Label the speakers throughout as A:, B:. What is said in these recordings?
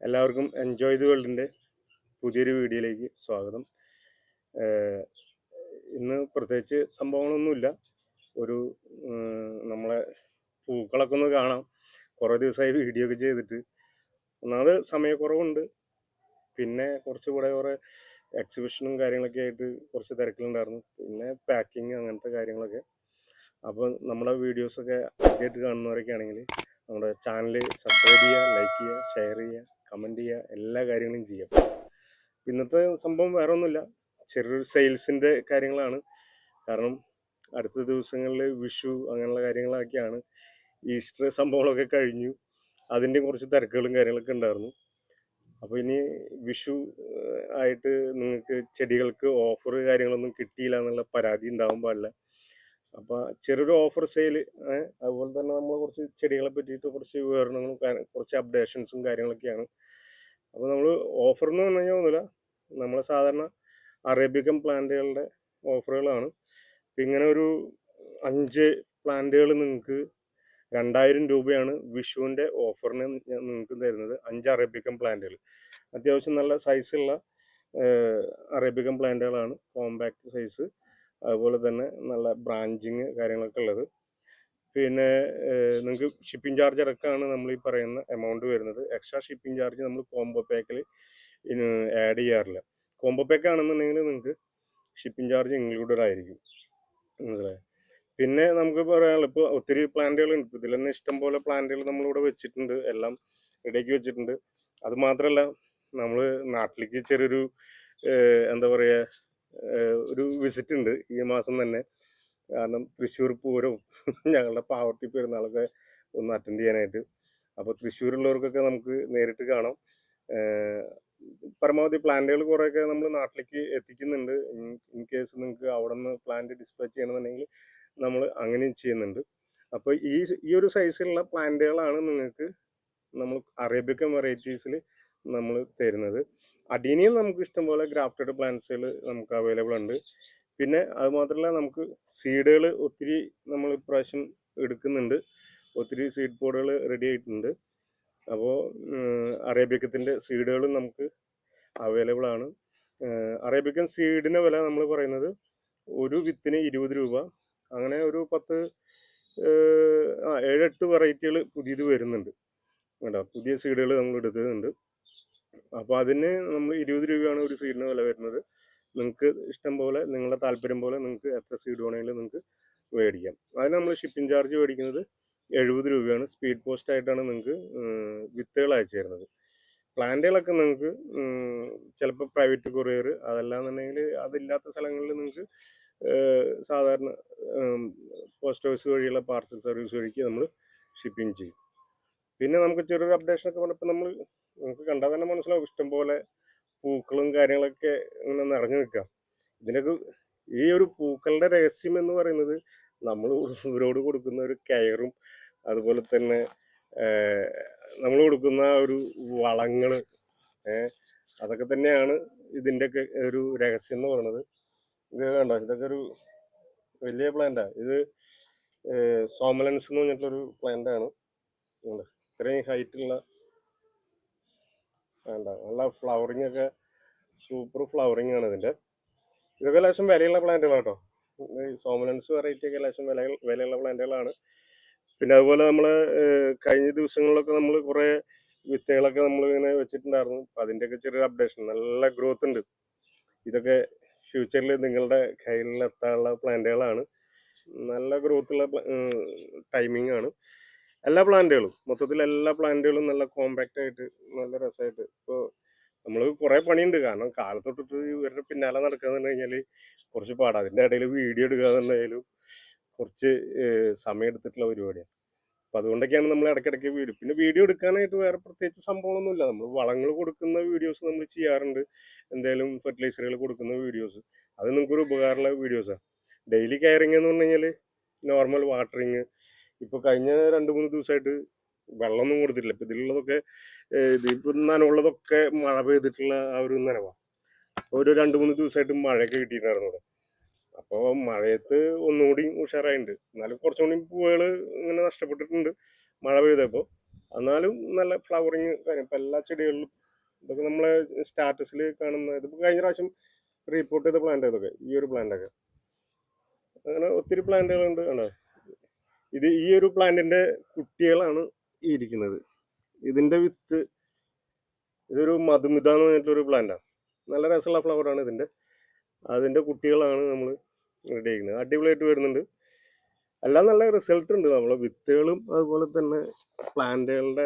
A: എല്ലാവർക്കും enjoy the വേൾഡിൻ്റെ പുതിയൊരു വീഡിയോയിലേക്ക് സ്വാഗതം. ഇന്ന് പ്രത്യേകിച്ച് സംഭവങ്ങളൊന്നുമില്ല. ഒരു നമ്മളെ പൂക്കളൊക്കെ ഒന്ന് കാണാം. കുറേ ദിവസമായി വീഡിയോ ഒക്കെ ചെയ്തിട്ട്. ഒന്നാമത് സമയക്കുറവുണ്ട്, പിന്നെ കുറേ എക്സിബിഷനും കാര്യങ്ങളൊക്കെ ആയിട്ട് കുറച്ച് തിരക്കിലുണ്ടായിരുന്നു. പിന്നെ പാക്കിങ് അങ്ങനത്തെ കാര്യങ്ങളൊക്കെ. അപ്പോൾ നമ്മുടെ വീഡിയോസൊക്കെ ആദ്യമായിട്ട് കാണുന്നവരൊക്കെ ആണെങ്കിൽ നമ്മുടെ ചാനൽ സബ്സ്ക്രൈബ് ചെയ്യുക, ലൈക്ക് ചെയ്യുക, ഷെയർ ചെയ്യുക, കമൻറ്റ് ചെയ്യുക, എല്ലാ കാര്യങ്ങളും ചെയ്യാം. ഇന്നത്തെ സംഭവം വേറെ ഒന്നുമില്ല, ചെറിയൊരു സെയിൽസിൻ്റെ കാര്യങ്ങളാണ്. കാരണം അടുത്ത ദിവസങ്ങളിൽ വിഷു അങ്ങനെയുള്ള കാര്യങ്ങളൊക്കെയാണ്. ഈസ്റ്റർ സംഭവങ്ങളൊക്കെ കഴിഞ്ഞു, അതിൻ്റെ കുറച്ച് തിരക്കുകളും കാര്യങ്ങളൊക്കെ ഉണ്ടായിരുന്നു. അപ്പോൾ ഇനി വിഷു ആയിട്ട് നിങ്ങൾക്ക് ചെടികൾക്ക് ഓഫർ കാര്യങ്ങളൊന്നും കിട്ടിയില്ല എന്നുള്ള പരാതി ഉണ്ടാവാൻ പാടില്ല. അപ്പോൾ ചെറിയൊരു ഓഫർ സെയിൽ, അതുപോലെ തന്നെ നമ്മൾ കുറച്ച് ചെടികളെ പറ്റിയിട്ട് കുറച്ച് വിവരണങ്ങളും കുറച്ച് അപ്ഡേഷൻസും കാര്യങ്ങളൊക്കെയാണ്. അപ്പോൾ നമ്മൾ ഓഫർ എന്ന് പറഞ്ഞു കഴിഞ്ഞാൽ ഒന്നുമില്ല, നമ്മളെ സാധാരണ അറേബ്യൻ പ്ലാന്റുകളുടെ ഓഫറുകളാണ്. ഇങ്ങനെ ഒരു 5 പ്ലാന്റുകൾ നിങ്ങൾക്ക് 2000 രൂപയാണ് വിഷുവിൻ്റെ ഓഫറിന് നിങ്ങൾക്ക് തരുന്നത്. 5 അറേബ്യൻ പ്ലാന്റുകൾ, അത്യാവശ്യം നല്ല സൈസുള്ള അറേബ്യൻ പ്ലാന്റുകളാണ്, കോമ്പാക്ട് സൈസ്, അതുപോലെ തന്നെ നല്ല ബ്രാഞ്ചിങ് കാര്യങ്ങളൊക്കെ ഉള്ളത്. പിന്നെ നിങ്ങൾക്ക് ഷിപ്പിംഗ് ചാർജ് അടക്കമാണ് നമ്മൾ ഈ പറയുന്ന എമൗണ്ട് വരുന്നത്. എക്സ്ട്രാ ഷിപ്പിംഗ് ചാർജ് നമ്മൾ കോംബോ പാക്കിൽ ആഡ് ചെയ്യാറില്ല. കോംബോ പാക്ക് ആണെന്നുണ്ടെങ്കിൽ നിങ്ങൾക്ക് ഷിപ്പിംഗ് ചാർജ് ഇൻക്ലൂഡഡ് ആയിരിക്കും, മനസ്സിലായോ? പിന്നെ നമുക്ക് പറയാനുള്ളത്, ഇപ്പോൾ ഒത്തിരി പ്ലാന്റുകളുണ്ട്. ഇതിൽ തന്നെ ഇഷ്ടംപോലെ പ്ലാന്റുകൾ നമ്മളിവിടെ വെച്ചിട്ടുണ്ട്, എല്ലാം റെഡിയാക്കി വെച്ചിട്ടുണ്ട്. അത് മാത്രമല്ല, നമ്മൾ നാട്ടിലേക്ക് ചെറിയൊരു എന്താ പറയുക, ഒരു വിസിറ്റ് ഉണ്ട് ഈ മാസം തന്നെ. കാരണം തൃശ്ശൂർ പൂരവും ഞങ്ങളുടെ പാവട്ടി പെരുന്നാളൊക്കെ ഒന്ന് അറ്റൻഡ് ചെയ്യാനായിട്ട്. അപ്പോൾ തൃശ്ശൂരുള്ളവർക്കൊക്കെ നമുക്ക് നേരിട്ട് കാണാം. പരമാവധി പ്ലാന്റുകൾ കുറേയൊക്കെ നമ്മൾ നാട്ടിലേക്ക് എത്തിക്കുന്നുണ്ട്. ഇൻ കേസ് നിങ്ങൾക്ക് അവിടെ നിന്ന് പ്ലാന്റ് ഡിസ്പാച്ച് ചെയ്യണമെന്നുണ്ടെങ്കിൽ നമ്മൾ അങ്ങനെയും ചെയ്യുന്നുണ്ട്. അപ്പോൾ ഈ ഒരു സൈസിലുള്ള പ്ലാന്റുകളാണ് നിങ്ങൾക്ക് നമ്മൾ അറേബ്യൻ വെറൈറ്റീസിൽ നമ്മൾ തരുന്നത്. അഡീനിയം നമുക്ക് ഇഷ്ടംപോലെ ഗ്രാഫ്റ്റഡ് പ്ലാന്റ്സുകൾ നമുക്ക് അവൈലബിൾ ഉണ്ട്. പിന്നെ അത് മാത്രമല്ല, നമുക്ക് സീഡുകൾ ഒത്തിരി നമ്മൾ ഇപ്രാവശ്യം എടുക്കുന്നുണ്ട്. ഒത്തിരി സീഡ് പോഡുകൾ റെഡി ആയിട്ടുണ്ട്. അപ്പോൾ അറേബ്യക്കത്തിൻ്റെ സീഡുകളും നമുക്ക് അവൈലബിൾ ആണ്. അറേബ്യക്കൻ സീഡിൻ്റെ വില നമ്മൾ പറയുന്നത് ഒരു വിത്തിന് 20 രൂപ. അങ്ങനെ ഒരു 7-8 വെറൈറ്റികൾ പുതിയത് വരുന്നുണ്ട് കേട്ടോ. പുതിയ സീഡുകൾ നമ്മൾ എടുക്കുന്നുണ്ട്. അപ്പോൾ അതിന് നമ്മൾ 20 രൂപയാണ് ഒരു സീഡിന് വില വരുന്നത്. നിങ്ങൾക്ക് ഇഷ്ടം പോലെ, നിങ്ങളുടെ താല്പര്യം പോലെ നിങ്ങൾക്ക് എത്ര സീഡ് വേണമെങ്കിലും നിങ്ങൾക്ക് മേടിക്കാം. അതിന് നമ്മൾ ഷിപ്പിംഗ് ചാർജ് മേടിക്കുന്നത് 70 രൂപയാണ്. സ്പീഡ് പോസ്റ്റ് ആയിട്ടാണ് നിങ്ങൾക്ക് വിത്തുകൾ അയച്ചു തരുന്നത്. പ്ലാന്റുകളൊക്കെ നിങ്ങൾക്ക് ചിലപ്പോൾ പ്രൈവറ്റ് കൊറിയർ, അതല്ലാന്നുണ്ടെങ്കിൽ അതില്ലാത്ത സ്ഥലങ്ങളിൽ നിങ്ങൾക്ക് സാധാരണ പോസ്റ്റ് ഓഫീസ് വഴിയുള്ള പാർസൽ സർവീസ് വഴിക്ക് നമ്മൾ ഷിപ്പിംഗ് ചെയ്യും. പിന്നെ നമുക്ക് ചെറിയൊരു അപ്ഡേഷനൊക്കെ പറഞ്ഞപ്പോൾ നമുക്ക് കണ്ടാൽ തന്നെ മനസ്സിലാവും, ഇഷ്ടംപോലെ പൂക്കളും കാര്യങ്ങളൊക്കെ ഇങ്ങനെ നിറഞ്ഞു നിൽക്കാം. ഇതിനൊക്കെ ഈ ഒരു പൂക്കളുടെ രഹസ്യം എന്ന് പറയുന്നത് നമ്മൾ ഇവരോട് കൊടുക്കുന്ന ഒരു കെയറും, അതുപോലെ തന്നെ നമ്മൾ കൊടുക്കുന്ന ഒരു വളങ്ങൾ, അതൊക്കെ തന്നെയാണ് ഇതിൻ്റെയൊക്കെ ഒരു രഹസ്യം എന്ന് പറയുന്നത്. ഇത് കണ്ടോ, ഇതൊക്കെ ഒരു വലിയ പ്ലാന്റാണ്. ഇത് സോമലൻസ് എന്ന് പറഞ്ഞിട്ടുള്ളൊരു പ്ലാന്റാണ്. ഇത്രയും ഹൈറ്റുള്ള പ്ലാന്റാണ്. നല്ല ഫ്ലവറിങ് ഒക്കെ, സൂപ്പർ ഫ്ലവറിങ് ആണ് ഇതിൻ്റെ. ഇതൊക്കെ ലേശം വിലയുള്ള പ്ലാന്റുകളാണ് കേട്ടോ. സോമലൻസ് വെറൈറ്റി ഒക്കെ ലേശം വിലയുള്ള പ്ലാന്റുകളാണ്. പിന്നെ അതുപോലെ നമ്മൾ കഴിഞ്ഞ ദിവസങ്ങളിലൊക്കെ നമ്മൾ കുറേ വിത്തുകളൊക്കെ നമ്മൾ ഇങ്ങനെ വെച്ചിട്ടുണ്ടായിരുന്നു. അപ്പം അതിൻ്റെയൊക്കെ ചെറിയ അപ്ഡേഷൻ, നല്ല ഗ്രോത്ത് ഉണ്ട്. ഇതൊക്കെ ഫ്യൂച്ചറിൽ നിങ്ങളുടെ കയ്യിലെത്താനുള്ള പ്ലാന്റുകളാണ്. നല്ല ഗ്രോത്തുള്ള ടൈമിംഗ് ആണ്. എല്ലാ പ്ലാന്റുകളും, മൊത്തത്തിൽ എല്ലാ പ്ലാന്റുകളും നല്ല കോമ്പാക്റ്റ് ആയിട്ട് നല്ല രസമായിട്ട്. ഇപ്പോൾ നമ്മൾ കുറേ പണിയുണ്ട്, കാരണം കാലത്തൊട്ടിട്ട് ഇവരുടെ പിന്നാലെ നടക്കാന്ന് കഴിഞ്ഞാൽ കുറച്ച് പാടാണ്. അതിൻ്റെ ഇടയിൽ വീഡിയോ എടുക്കാന്നുണ്ടെങ്കിലും കുറച്ച് സമയം എടുത്തിട്ടുള്ള പരിപാടിയാണ്. അപ്പം അതുകൊണ്ടൊക്കെയാണ് നമ്മൾ ഇടയ്ക്കിടയ്ക്ക് വീഡിയോ എടുക്കാനായിട്ട് വേറെ പ്രത്യേകിച്ച് സംഭവമൊന്നുമില്ല. നമ്മൾ വളങ്ങൾ കൊടുക്കുന്ന വീഡിയോസ് നമ്മൾ ചെയ്യാറുണ്ട്, എന്തെങ്കിലും ഫെർട്ടിലൈസറുകൾ കൊടുക്കുന്ന വീഡിയോസ്. അത് നിങ്ങൾക്കൊരു ഉപകാരമുള്ള വീഡിയോസാണ്. ഡെയിലി കെയറിങ് എന്ന് പറഞ്ഞു കഴിഞ്ഞാൽ നോർമൽ വാട്ടറിങ്. ഇപ്പോൾ കഴിഞ്ഞ 2-3 ദിവസമായിട്ട് വെള്ളമൊന്നും കൊടുത്തിട്ടില്ല. ഇപ്പം ഇതിലുള്ളതൊക്കെ ഇതിപ്പോൾ നനവുള്ളതൊക്കെ മഴ പെയ്തിട്ടുള്ള ആ ഒരു നനവാണ്. ഒരു 2-3 ദിവസമായിട്ട് മഴയൊക്കെ കിട്ടിയിട്ടുണ്ടായിരുന്നു ഇവിടെ. അപ്പോൾ മഴയത്ത് ഒന്നുകൂടി ഉഷാറായിട്ടുണ്ട്. എന്നാലും കുറച്ചുകൂടി പൂവുകൾ ഇങ്ങനെ നഷ്ടപ്പെട്ടിട്ടുണ്ട് മഴ പെയ്തപ്പോൾ. എന്നാലും നല്ല ഫ്ലവറിങ് കാര്യം. ഇപ്പം എല്ലാ ചെടികളിലും ഇതൊക്കെ നമ്മളെ സ്റ്റാറ്റസിൽ കാണുന്ന ഇതിപ്പോൾ കഴിഞ്ഞ പ്രാവശ്യം റീപ്പോർട്ട് ചെയ്ത പ്ലാന്റ് ഇതൊക്കെ ഈ ഒരു പ്ലാന്റൊക്കെ അങ്ങനെ ഒത്തിരി പ്ലാന്റുകളുണ്ട്. ആണോ ഇത് ഈ ഒരു പ്ലാന്റിന്റെ കുട്ടികളാണ് ഈ ഇരിക്കുന്നത്. ഇതിന്റെ വിത്ത് ഇതൊരു മധുമിത എന്ന് പറഞ്ഞിട്ടൊരു പ്ലാന്റാണ്. നല്ല രസമുള്ള ഫ്ലവറാണ് ഇതിന്റെ. അതിന്റെ കുട്ടികളാണ് നമ്മൾ റെഡി ചെയ്യുന്നത്. അടിപൊളിയായിട്ട് വരുന്നുണ്ട്. എല്ലാം നല്ല റിസൾട്ട് ഉണ്ട്. നമ്മളെ വിത്തുകളും അതുപോലെ തന്നെ പ്ലാന്റുകളുടെ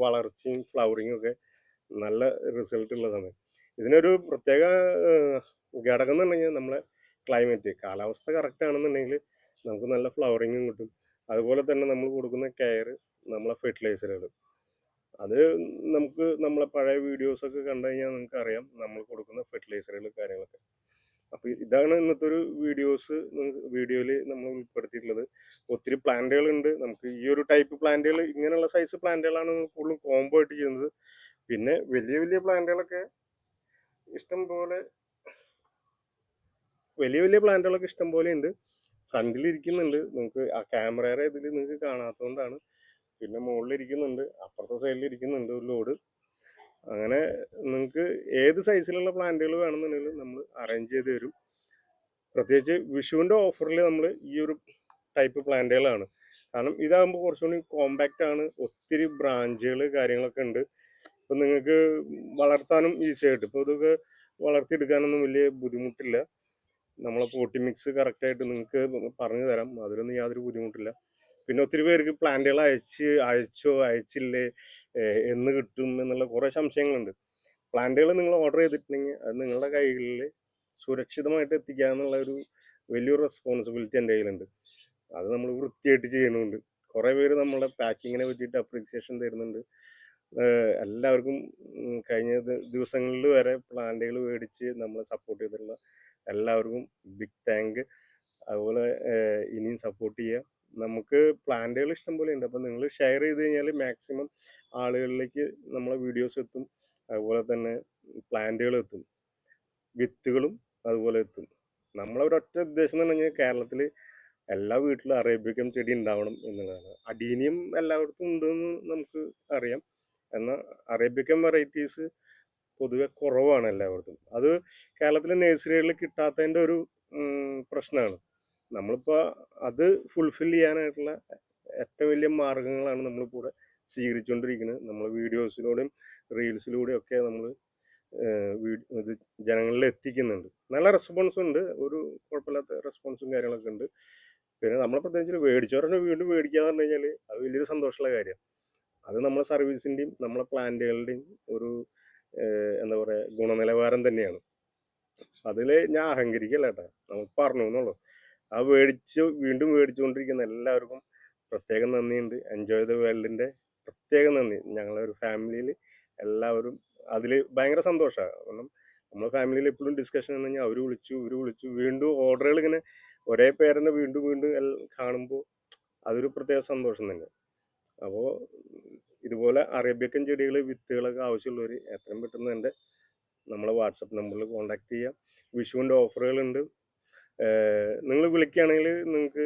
A: വളർച്ചയും ഫ്ലവറിങ്ങും ഒക്കെ നല്ല റിസൾട്ട് ഉള്ള സമയം. ഇതിനൊരു പ്രത്യേക ഘടകം എന്നുണ്ടെങ്കിൽ നമ്മളെ ക്ലൈമറ്റ് കാലാവസ്ഥ കറക്റ്റ് ആണെന്നുണ്ടെങ്കിൽ നമുക്ക് നല്ല ഫ്ലവറിങ്ങും കിട്ടും. അതുപോലെ തന്നെ നമ്മൾ കൊടുക്കുന്ന കെയർ, നമ്മളെ ഫെർട്ടിലൈസറുകൾ, അത് നമുക്ക് നമ്മളെ പഴയ വീഡിയോസൊക്കെ കണ്ടു കഴിഞ്ഞാൽ നിങ്ങൾക്ക് അറിയാം നമ്മൾ കൊടുക്കുന്ന ഫെർട്ടിലൈസറുകൾ കാര്യങ്ങളൊക്കെ. അപ്പോൾ ഇതാണ് ഇന്നത്തെ ഒരു വീഡിയോയിൽ നമ്മൾ ഉൾപ്പെടുത്തിയിട്ടുള്ളത്. ഒത്തിരി പ്ലാന്റുകളുണ്ട്. നമുക്ക് ഈ ഒരു ടൈപ്പ് പ്ലാന്റുകൾ, ഇങ്ങനെയുള്ള സൈസ് പ്ലാന്റുകളാണ് കൂടുതലും കോംബോ ആയിട്ട് ചെയ്യുന്നത്. പിന്നെ വലിയ വലിയ പ്ലാന്റുകളൊക്കെ ഇഷ്ടം പോലെ ഇഷ്ടം പോലെ ഉണ്ട്. ഫ്രണ്ടിൽ ഇരിക്കുന്നുണ്ട്. നിങ്ങൾക്ക് ആ ക്യാമറയുടെ ഇതിൽ നിങ്ങൾക്ക് കാണാത്തതുകൊണ്ടാണ്. പിന്നെ മുകളിൽ ഇരിക്കുന്നുണ്ട്, അപ്പുറത്തെ സൈഡിൽ ഇരിക്കുന്നുണ്ട് ഒരു ലോഡ്. അങ്ങനെ നിങ്ങൾക്ക് ഏത് സൈസിലുള്ള പ്ലാന്റുകൾ വേണമെന്നുണ്ടെങ്കിലും നമ്മൾ അറേഞ്ച് ചെയ്ത് തരും. പ്രത്യേകിച്ച് വിഷുവിൻ്റെ ഓഫറിൽ നമ്മൾ ഈ ഒരു ടൈപ്പ് പ്ലാന്റുകളാണ്. കാരണം ഇതാകുമ്പോൾ കുറച്ചുകൂടി കോമ്പാക്റ്റ് ആണ്. ഒത്തിരി ബ്രാഞ്ചുകൾ കാര്യങ്ങളൊക്കെ ഉണ്ട്. ഇപ്പം നിങ്ങൾക്ക് വളർത്താനും ഈസി ആയിട്ട്, ഇപ്പോൾ ഇതൊക്കെ വളർത്തിയെടുക്കാനൊന്നും വലിയ ബുദ്ധിമുട്ടില്ല. നമ്മളെ പോട്ടി മിക്സ് കറക്റ്റായിട്ട് നിങ്ങൾക്ക് പറഞ്ഞു തരാം. അതിലൊന്നും യാതൊരു ബുദ്ധിമുട്ടില്ല. പിന്നെ ഒത്തിരി പേർക്ക് പ്ലാന്റുകൾ അയച്ചില്ലേ, എന്ന് കിട്ടും എന്നുള്ള കുറേ സംശയങ്ങളുണ്ട്. പ്ലാന്റുകൾ നിങ്ങൾ ഓർഡർ ചെയ്തിട്ടുണ്ടെങ്കിൽ അത് നിങ്ങളുടെ കൈകളിൽ സുരക്ഷിതമായിട്ട് എത്തിക്കുക എന്നുള്ള ഒരു വലിയൊരു റെസ്പോൺസിബിലിറ്റി എൻ്റെ കയ്യിലുണ്ട്. അത് നമ്മൾ വൃത്തിയായിട്ട് ചെയ്യുന്നുണ്ട്. കുറേ പേര് നമ്മളെ പാക്കിങ്ങിനെ പറ്റിയിട്ട് അപ്രീസിയേഷൻ തരുന്നുണ്ട്. എല്ലാവർക്കും കഴിഞ്ഞ ദിവസങ്ങളിൽ വരെ പ്ലാന്റുകൾ മേടിച്ച് നമ്മളെ സപ്പോർട്ട് ചെയ്തിട്ടുള്ള എല്ലാവർക്കും ബിഗ് താങ്ക്. അതുപോലെ ഇനിയും സപ്പോർട്ട് ചെയ്യുക. നമുക്ക് പ്ലാന്റുകൾ ഇഷ്ടം പോലെ ഉണ്ട്. അപ്പോൾ നിങ്ങൾ ഷെയർ ചെയ്ത് കഴിഞ്ഞാൽ മാക്സിമം ആളുകളിലേക്ക് നമ്മളെ വീഡിയോസ് എത്തും. അതുപോലെ തന്നെ പ്ലാന്റുകൾ എത്തും, വിത്തുകളും അതുപോലെ എത്തും. നമ്മളൊരൊറ്റ ഉദ്ദേശം എന്ന് പറഞ്ഞാൽ കേരളത്തിൽ എല്ലാ വീട്ടിലും അറേബ്യക്കൻ ചെടി ഉണ്ടാവണം എന്നുള്ളതാണ്. അഡീനിയം എല്ലായിടത്തും ഉണ്ടെന്ന് നമുക്ക് അറിയാം. എന്നാൽ അറേബ്യക്കൻ വെറൈറ്റീസ് പൊതുവെ കുറവാണ് എല്ലായിടത്തും. അത് കേരളത്തിലെ നഴ്സറികളിൽ കിട്ടാത്തതിൻ്റെ ഒരു പ്രശ്നമാണ്. നമ്മളിപ്പോൾ അത് ഫുൾഫിൽ ചെയ്യാനായിട്ടുള്ള ഏറ്റവും വലിയ മാർഗങ്ങളാണ് നമ്മളിപ്പോൾ ഇവിടെ സ്വീകരിച്ചുകൊണ്ടിരിക്കുന്നത്. നമ്മൾ വീഡിയോസിലൂടെയും റീൽസിലൂടെയും ഒക്കെ നമ്മൾ ഇത് ജനങ്ങളിൽ എത്തിക്കുന്നുണ്ട്. നല്ല റെസ്പോൺസും ഉണ്ട്. ഒരു കുഴപ്പമില്ലാത്ത റെസ്പോൺസും കാര്യങ്ങളൊക്കെ ഉണ്ട്. പിന്നെ നമ്മളെ പ്രത്യേകിച്ച് മേടിച്ചവരെ വീണ്ടും മേടിക്കുക എന്ന് പറഞ്ഞു കഴിഞ്ഞാൽ അത് വലിയൊരു സന്തോഷമുള്ള കാര്യമാണ്. അത് നമ്മളെ സർവീസിൻ്റെയും നമ്മളെ പ്ലാന്റുകളുടെയും ഒരു എന്താ പറയുക ഗുണനിലവാരം തന്നെയാണ്. അതിൽ ഞാൻ അഹങ്കരിക്കല്ല കേട്ടോ, നമുക്ക് പറഞ്ഞു എന്നുള്ളൂ. ആ വീണ്ടും മേടിച്ചുകൊണ്ടിരിക്കുന്ന എല്ലാവർക്കും പ്രത്യേകം നന്ദിയുണ്ട്. എൻജോയ് ദ വേൾഡിൻ്റെ പ്രത്യേകം നന്ദി. ഞങ്ങളെ ഒരു ഫാമിലിയിൽ എല്ലാവരും അതിൽ ഭയങ്കര സന്തോഷമാണ്. കാരണം നമ്മുടെ ഫാമിലിയിൽ എപ്പോഴും ഡിസ്കഷൻ എന്ന് പറഞ്ഞാൽ ഇവർ വിളിച്ചു വീണ്ടും ഓർഡറുകൾ ഇങ്ങനെ ഒരേ പേരെന്നെ വീണ്ടും കാണുമ്പോൾ അതൊരു പ്രത്യേക സന്തോഷം തന്നെ. അപ്പോൾ ഇതുപോലെ അറേബ്യക്കൻ ചെടികൾ വിത്തുകളൊക്കെ ആവശ്യമുള്ളവർ എത്രയും പെട്ടെന്ന് എൻ്റെ നമ്മളെ വാട്സപ്പ് നമ്പറിൽ കോൺടാക്ട് ചെയ്യാം. വിഷുവിൻ്റെ ഓഫറുകളുണ്ട്. നിങ്ങൾ വിളിക്കുകയാണെങ്കിൽ നിങ്ങൾക്ക്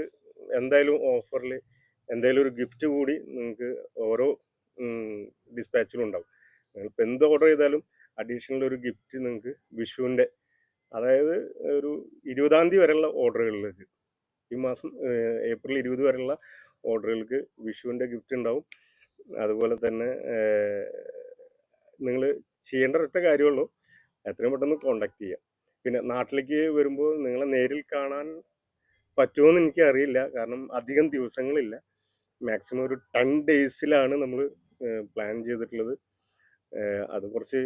A: എന്തായാലും ഓഫറിൽ എന്തായാലും ഒരു ഗിഫ്റ്റ് കൂടി നിങ്ങൾക്ക് ഓരോ ഡിസ്പാച്ചിലും ഉണ്ടാവും. നിങ്ങളിപ്പോൾ എന്ത് ഓർഡർ ചെയ്താലും അഡീഷണൽ ഒരു ഗിഫ്റ്റ് നിങ്ങൾക്ക് വിഷുവിൻ്റെ, അതായത് ഒരു 20-ാം തീയതി വരെയുള്ള ഓർഡറുകളിലേക്ക്, ഈ മാസം ഏപ്രിൽ 20 വരെയുള്ള ഓർഡറുകൾക്ക് വിഷുവിൻ്റെ ഗിഫ്റ്റ് ഉണ്ടാവും. അതുപോലെ തന്നെ നിങ്ങൾ ചെയ്യേണ്ട ഒറ്റ കാര്യമുള്ളൂ, എത്രയും പെട്ടെന്ന് കോണ്ടാക്ട് ചെയ്യുക. പിന്നെ നാട്ടിലേക്ക് വരുമ്പോൾ നിങ്ങളെ നേരിൽ കാണാൻ പറ്റുമോയെന്ന് എനിക്ക് അറിയില്ല. കാരണം അധികം ദിവസങ്ങളില്ല. മാക്സിമം ഒരു 10 ഡേയ്സിലാണ് നമ്മൾ പ്ലാൻ ചെയ്തിട്ടുള്ളത്. അത് കുറച്ച്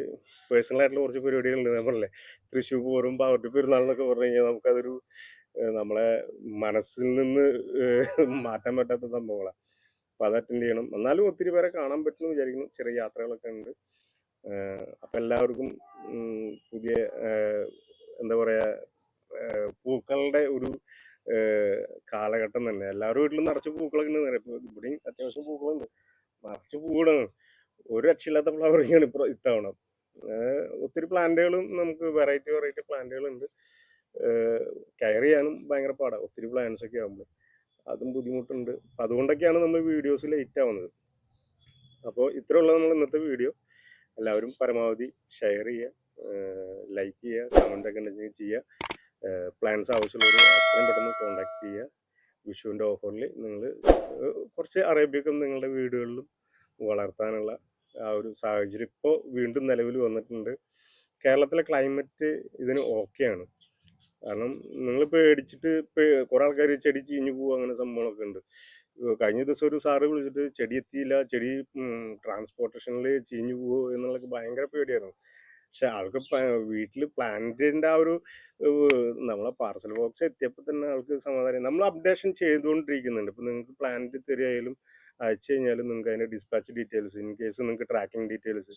A: പേഴ്സണലായിട്ടുള്ള കുറച്ച് പരിപാടികളുണ്ട്. നമ്മളല്ലേ തൃശ്ശൂർ പോരുമ്പോൾ അവരുടെ പെരുന്നാളെന്നൊക്കെ പറഞ്ഞു കഴിഞ്ഞാൽ നമുക്കതൊരു നമ്മളെ മനസ്സിൽ നിന്ന് മാറ്റാൻ പറ്റാത്ത സംഭവങ്ങളാണ്. അപ്പോൾ അത് അറ്റൻഡ് ചെയ്യണം. എന്നാലും ഒത്തിരി പേരെ കാണാൻ പറ്റുമെന്ന് വിചാരിക്കുന്നു. ചെറിയ യാത്രകളൊക്കെ ഉണ്ട്. അപ്പം എല്ലാവർക്കും പുതിയ എന്താ പറയുക പൂക്കളുടെ ഒരു കാലഘട്ടം തന്നെ. എല്ലാവരുടെ വീട്ടിലും നിറച്ച് പൂക്കളൊക്കെ ഉണ്ട്. ഇപ്പോൾ ഇവിടെയും അത്യാവശ്യം പൂക്കളുണ്ട്, നിറച്ച് പൂവിടാണ്. ഒരു രക്ഷയില്ലാത്ത ഫ്ലവറിങ്ങാണ് ഇത്തവണ. ഒത്തിരി പ്ലാന്റുകളും നമുക്ക് വെറൈറ്റി പ്ലാന്റുകളുണ്ട്. കെയർ ചെയ്യാനും ഭയങ്കര പാടാണ്. ഒത്തിരി പ്ലാന്റ്സൊക്കെ ആകുമ്പോൾ അതും ബുദ്ധിമുട്ടുണ്ട്. അതുകൊണ്ടൊക്കെയാണ് നമ്മൾ വീഡിയോസ് ലേറ്റ് ആവുന്നത്. അപ്പോൾ ഇത്രയുള്ള നമ്മൾ ഇന്നത്തെ വീഡിയോ. എല്ലാവരും പരമാവധി ഷെയർ ചെയ്യുക, ലൈക്ക് ചെയ്യുക, കമൻ്റൊക്കെ ഉണ്ടെങ്കിൽ ചെയ്യുക. പ്ലാൻസ് ആവശ്യമുള്ളവർ എത്രയും പെട്ടെന്ന് കോൺടാക്ട് ചെയ്യുക. വിഷുവിൻ്റെ ഓഫറിൽ നിങ്ങൾ കുറച്ച് അറേബ്യക്കും നിങ്ങളുടെ വീടുകളിലും വളർത്താനുള്ള ആ ഒരു സാഹചര്യം ഇപ്പോൾ വീണ്ടും നിലവിൽ വന്നിട്ടുണ്ട്. കേരളത്തിലെ ക്ലൈമറ്റ് ഇതിന് ഓക്കെയാണ്. കാരണം നിങ്ങൾ പേടിച്ചിട്ട് കുറേ ആൾക്കാർ ചെടി ചീഞ്ഞു പോകുക അങ്ങനെ സംഭവങ്ങളൊക്കെ ഉണ്ട്. കഴിഞ്ഞ ദിവസം ഒരു സാറ് വിളിച്ചിട്ട് ചെടി എത്തിയില്ല, ചെടി ട്രാൻസ്പോർട്ടേഷനിൽ ചീഞ്ഞു പോകുമോ എന്നുള്ളതൊക്കെ ഭയങ്കര പേടിയായിരുന്നു. പക്ഷെ ആൾക്ക് വീട്ടിൽ പ്ലാന്റിൻ്റെ ആ ഒരു നമ്മളെ പാർസൽ ബോക്സ് എത്തിയപ്പോൾ തന്നെ ആൾക്ക് സമാധാനം. നമ്മൾ അപ്ഡേഷൻ ചെയ്തുകൊണ്ടിരിക്കുന്നുണ്ട്. ഇപ്പം നിങ്ങൾക്ക് പ്ലാന്റ് തരികയായാലും അയച്ചു കഴിഞ്ഞാലും നിങ്ങൾക്ക് അതിൻ്റെ ഡിസ്പാച്ച് ഡീറ്റെയിൽസ്, ഇൻ കേസ് നിങ്ങൾക്ക് ട്രാക്കിംഗ് ഡീറ്റെയിൽസ്,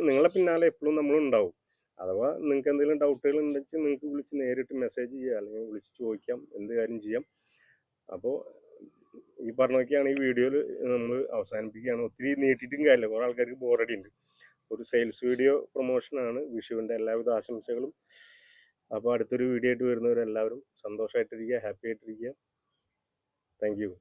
A: നിങ്ങളെ പിന്നാലെ എപ്പോഴും നമ്മളുണ്ടാവും. അഥവാ നിങ്ങൾക്ക് എന്തെങ്കിലും ഡൗട്ടുകൾ ഉണ്ടെങ്കിൽ നിങ്ങൾക്ക് വിളിച്ച് നേരിട്ട് മെസ്സേജ് ചെയ്യുക, അല്ലെങ്കിൽ വിളിച്ച് ചോദിക്കാം, എന്ത് കാര്യം ചെയ്യാം. അപ്പോൾ ഈ പറഞ്ഞൊക്കെയാണ് ഈ വീഡിയോയിൽ നമ്മൾ അവസാനിപ്പിക്കുകയാണ്. ഒത്തിരി നീട്ടിയിട്ടും കാര്യമില്ല, കുറേ ആൾക്കാർക്ക് ബോറടി ഉണ്ട്. ഒരു സെയിൽസ് വീഡിയോ പ്രൊമോഷനാണ്. വിഷുവിൻ്റെ എല്ലാവിധ ആശംസകളും. അപ്പോൾ അടുത്തൊരു വീഡിയോ ആയിട്ട് വരുന്നവരെല്ലാവരും സന്തോഷമായിട്ടിരിക്കുക, ഹാപ്പി ആയിട്ടിരിക്കുക. Thank you.